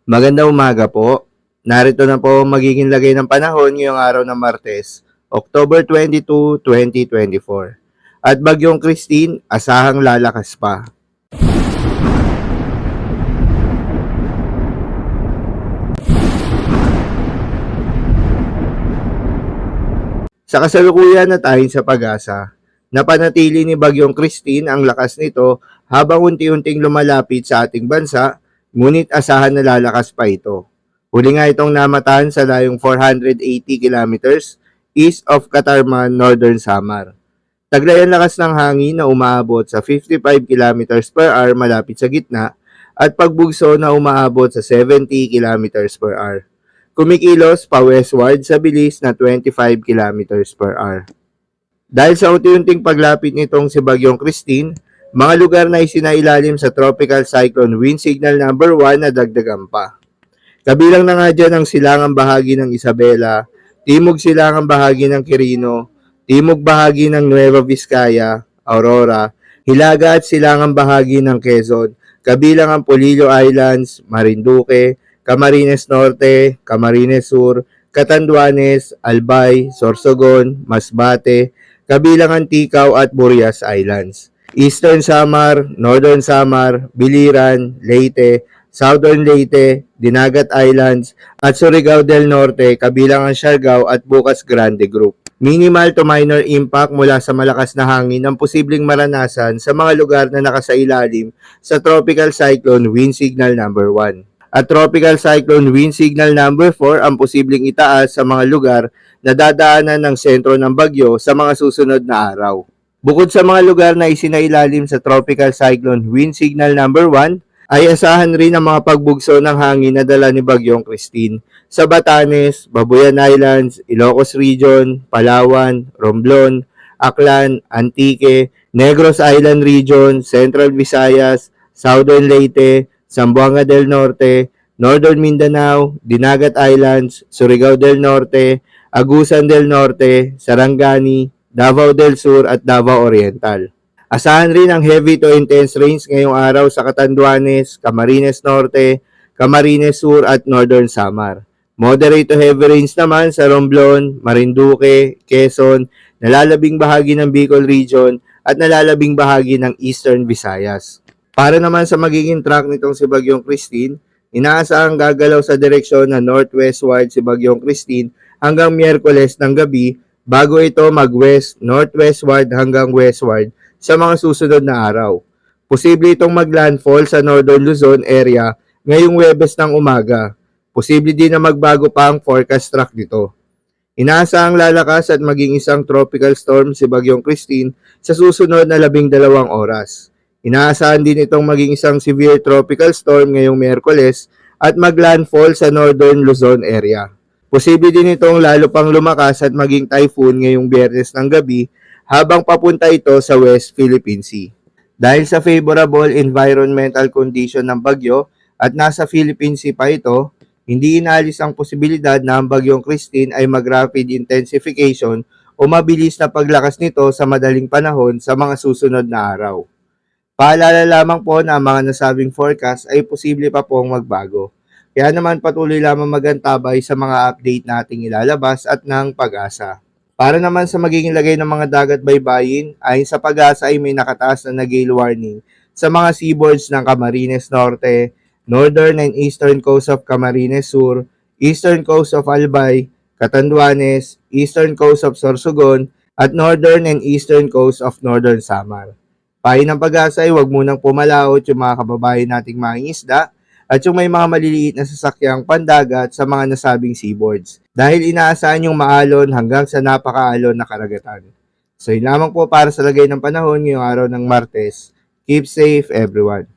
Magandang umaga po. Narito na po ang magiging lagay ng panahon ngayong araw ng Martes, October 22, 2024. At bagyong Christine, asahang lalakas pa. Sa kasalukuyan at ayon sa pag-asa, napanatili ni Bagyong Christine ang lakas nito habang unti-unting lumalapit sa ating bansa, ngunit asahan na lalakas pa ito. Huli nga itong namatahan sa layong 480 kilometers east of Katarman, Northern Samar. Taglay ang lakas ng hangin na umaabot sa 55 kilometers per hour malapit sa gitna at pagbugso na umaabot sa 70 kilometers per hour. Kumikilos pa westward sa bilis na 25 kilometers per hour. Dahil sa unti-unting paglapit nitong si Bagyong Christine, mga lugar na isinailalim sa Tropical Cyclone Wind Signal number 1 na dagdagan pa. Kabilang na nga dyan ang silangang bahagi ng Isabela, timog silangang bahagi ng Quirino, timog bahagi ng Nueva Vizcaya, Aurora, hilaga at silangang bahagi ng Quezon, kabilang ang Polillo Islands, Marinduque, Camarines Norte, Camarines Sur, Catanduanes, Albay, Sorsogon, Masbate, kabilang ang Ticao at Burias Islands. Eastern Samar, Northern Samar, Biliran, Leyte, Southern Leyte, Dinagat Islands, at Surigao del Norte, kabilang ang Siargao at Bukas Grande Group. Minimal to minor impact mula sa malakas na hangin ang posibleng maranasan sa mga lugar na nakasailalim sa Tropical Cyclone Wind Signal number 1. At Tropical Cyclone Wind Signal number 4 ang posibleng itaas sa mga lugar na dadaanan ng sentro ng bagyo sa mga susunod na araw. Bukod sa mga lugar na isinailalim sa Tropical Cyclone Wind Signal number 1, ay asahan rin ang mga pagbugso ng hangin na dala ni Bagyong Christine sa Batanes, Babuyan Islands, Ilocos Region, Palawan, Romblon, Aklan, Antique, Negros Island Region, Central Visayas, Southern Leyte, Zamboanga del Norte, Northern Mindanao, Dinagat Islands, Surigao del Norte, Agusan del Norte, Sarangani, Davao del Sur at Davao Oriental. Asahan rin ang heavy to intense rains ngayong araw sa Catanduanes, Camarines Norte, Camarines Sur at Northern Samar. Moderate to heavy rains naman sa Romblon, Marinduque, Quezon, nalalabing bahagi ng Bicol Region at nalalabing bahagi ng Eastern Visayas. Para naman sa magiging track nitong si Bagyong Christine, inaasahang gagalaw sa direksyon na northwestward si Bagyong Christine hanggang Miyerkules ng gabi bago ito mag-west, northwestward hanggang westward sa mga susunod na araw. Posible itong maglandfall sa Northern Luzon area ngayong Huwebes ng umaga. Posible din na magbago pa ang forecast track nito. Inaasahang lalakas at maging isang tropical storm si Bagyong Christine sa susunod na 12 oras. Inaasahan din itong maging isang severe tropical storm ngayong Miyerkules at maglandfall sa Northern Luzon area. Posible din itong lalo pang lumakas at maging typhoon ngayong Biyernes ng gabi habang papunta ito sa West Philippine Sea. Dahil sa favorable environmental condition ng bagyo at nasa Philippine Sea pa ito, hindi inaalis ang posibilidad na ang Bagyong Christine ay mag-rapid intensification o mabilis na paglakas nito sa madaling panahon sa mga susunod na araw. Paalala lamang po na ang mga nasabing forecast ay posible pa pong magbago. Kaya naman patuloy lamang magantabay sa mga update nating ilalabas at ng pag-asa. Para naman sa magiging lagay ng mga dagat baybayin, ayon sa pag-asa ay may nakataas na gale warning sa mga seaboards ng Camarines Norte, Northern and Eastern coast of Camarines Sur, Eastern coast of Albay, Catanduanes, Eastern coast of Sorsogon, at Northern and Eastern coast of Northern Samar. Payo ng pag-asa ay huwag munang pumalaot yung mga kababayan nating mangingisda at yung may mga maliliit na sasakyang pandagat sa mga nasabing seaboards dahil inaasahan yung maalon hanggang sa napakaalon na karagatan. So yun lamang po para sa lagay ng panahon ngayong araw ng Martes. Keep safe everyone.